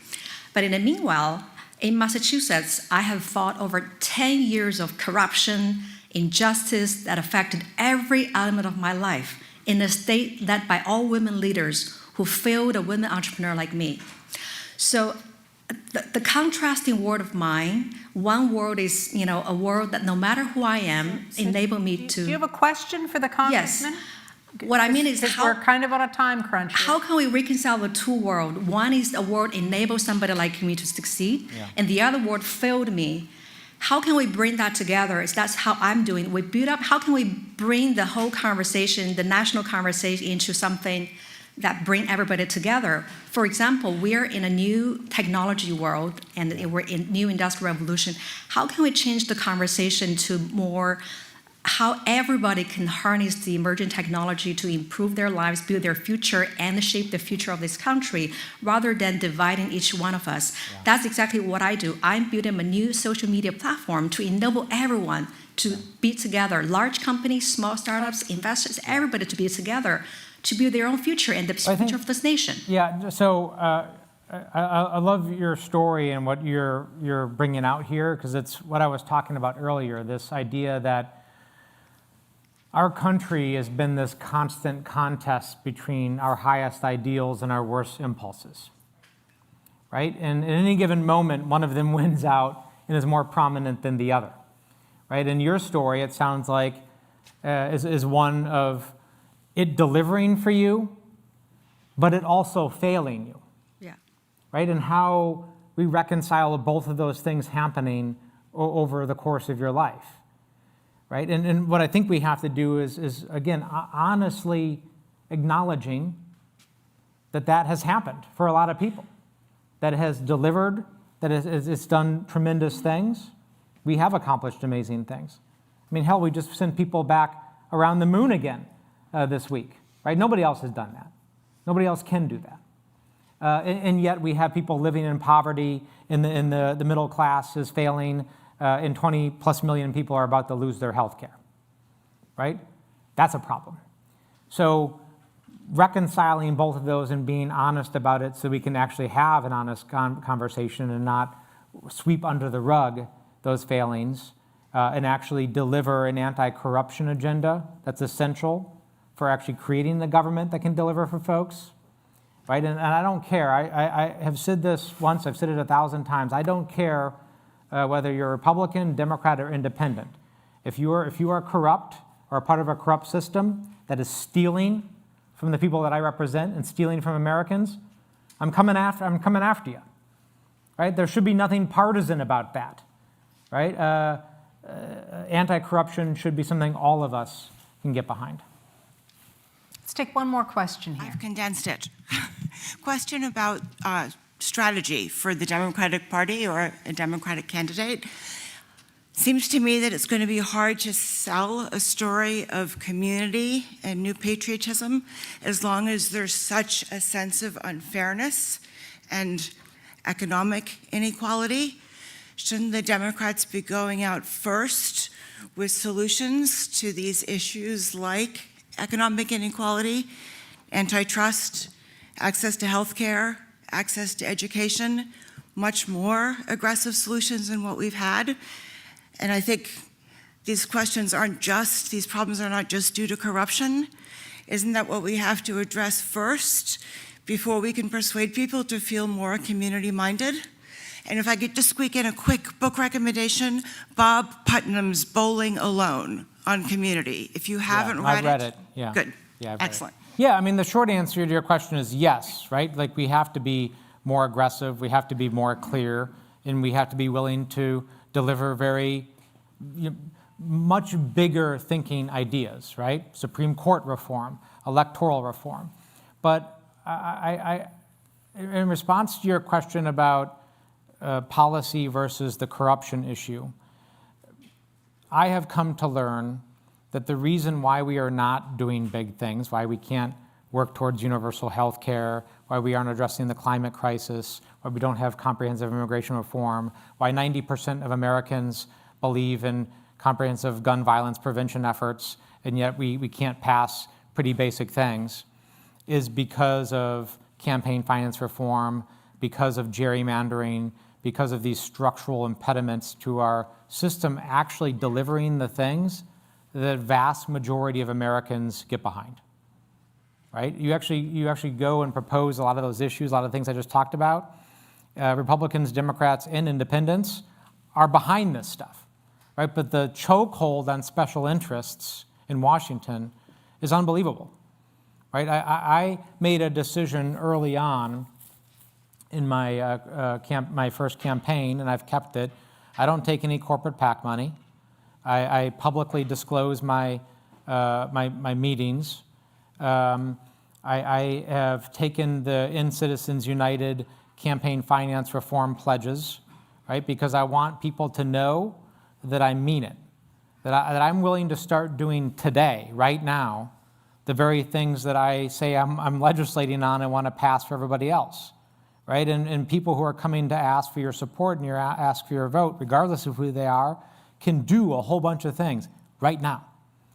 But in the meanwhile, in Massachusetts, I have fought over 10 years of corruption, injustice that affected every element of my life in a state led by all women leaders who failed a women entrepreneur like me. So the contrasting world of mine, one world is, a world that no matter who I am, enable me to. Do you have a question for the congressman? Yes. What I mean is we're kind of on a time crunch here. How can we reconcile the two worlds? One is a world enables somebody like me to succeed, and the other world failed me. How can we bring that together? That's how I'm doing. We build up. How can we bring the whole conversation, the national conversation, into something that bring everybody together? For example, we're in a new technology world, and we're in new industrial revolution. How can we change the conversation to more how everybody can harness the emerging technology to improve their lives, build their future, and shape the future of this country, rather than dividing each one of us? That's exactly what I do. I'm building a new social media platform to enable everyone to be together, large companies, small startups, investors, everybody to be together to build their own future and the future of this nation. Yeah, so I love your story and what you're bringing out here, because it's what I was talking about earlier, this idea that our country has been this constant contest between our highest ideals and our worst impulses, right? And at any given moment, one of them wins out and is more prominent than the other, right? In your story, it sounds like is one of it delivering for you, but it also failing you, right? And how we reconcile both of those things happening over the course of your life. Right, and what I think we have to do is again, honestly acknowledging that has happened for a lot of people, that it has delivered, that it's done tremendous things. We have accomplished amazing things. I mean, hell, we just sent people back around the moon again this week, right? Nobody else has done that. Nobody else can do that. And yet we have people living in poverty, in the middle class is failing, and 20 plus million people are about to lose their health care, right? That's a problem. So reconciling both of those and being honest about it so we can actually have an honest conversation and not sweep under the rug those failings and actually deliver an anti-corruption agenda that's essential for actually creating the government that can deliver for folks, right? And I don't care. I have said this once, I've said it 1,000 times. I don't care whether you're Republican, Democrat, or Independent. If you are corrupt or a part of a corrupt system that is stealing from the people that I represent and stealing from Americans, I'm coming after you, right? There should be nothing partisan about that, right? Anti-corruption should be something all of us can get behind. Let's take one more question here. I've condensed it. Question about strategy for the Democratic Party or a Democratic candidate. Seems to me that it's going to be hard to sell a story of community and new patriotism as long as there's such a sense of unfairness and economic inequality. Shouldn't the Democrats be going out first with solutions to these issues like economic inequality, antitrust, access to health care, access to education, much more aggressive solutions than what we've had? And I think these problems are not just due to corruption. Isn't that what we have to address first before we can persuade people to feel more community-minded And if I could just squeak in a quick book recommendation, Bob Putnam's Bowling Alone on Community. If you haven't I've read it. Yeah. Good. Yeah, I've read it. Excellent. Yeah, I mean, the short answer to your question is yes, right? Like, we have to be more aggressive, we have to be more clear, and we have to be willing to deliver very much bigger thinking ideas, right? Supreme Court reform, electoral reform. But in response to your question about policy versus the corruption issue, I have come to learn that the reason why we are not doing big things, why we can't work towards universal health care, why we aren't addressing the climate crisis, why we don't have comprehensive immigration reform, why 90% of Americans believe in comprehensive gun violence prevention efforts, and yet we can't pass pretty basic things, is because of campaign finance reform, because of gerrymandering, because of these structural impediments to our system actually delivering the things the vast majority of Americans get behind, right? You actually go and propose a lot of those issues, a lot of things I just talked about. Republicans, Democrats, and independents are behind this stuff, right? But the chokehold on special interests in Washington is unbelievable, right? I made a decision early on in my first campaign, and I've kept it. I don't take any corporate PAC money. I publicly disclose my meetings. I have taken the In Citizens United campaign finance reform pledges, right? Because I want people to know that I mean it, that I'm willing to start doing today, right now, the very things that I say I'm legislating on and want to pass for everybody else, right? And people who are coming to ask for your support and ask for your vote, regardless of who they are, can do a whole bunch of things right now,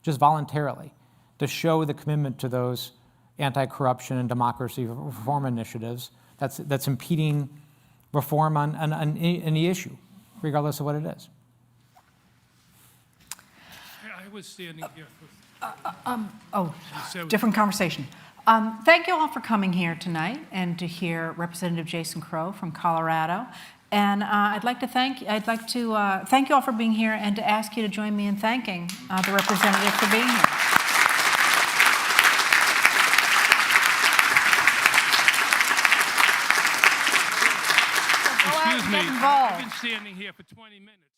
just voluntarily, to show the commitment to those anti-corruption and democracy reform initiatives that's impeding reform on any issue, regardless of what it is. I was standing here for... Different conversation. Thank you all for coming here tonight and to hear Representative Jason Crow from Colorado. And I'd like to thank you all for being here and to ask you to join me in thanking the representative for being here. Excuse me, I've been standing here for 20 minutes.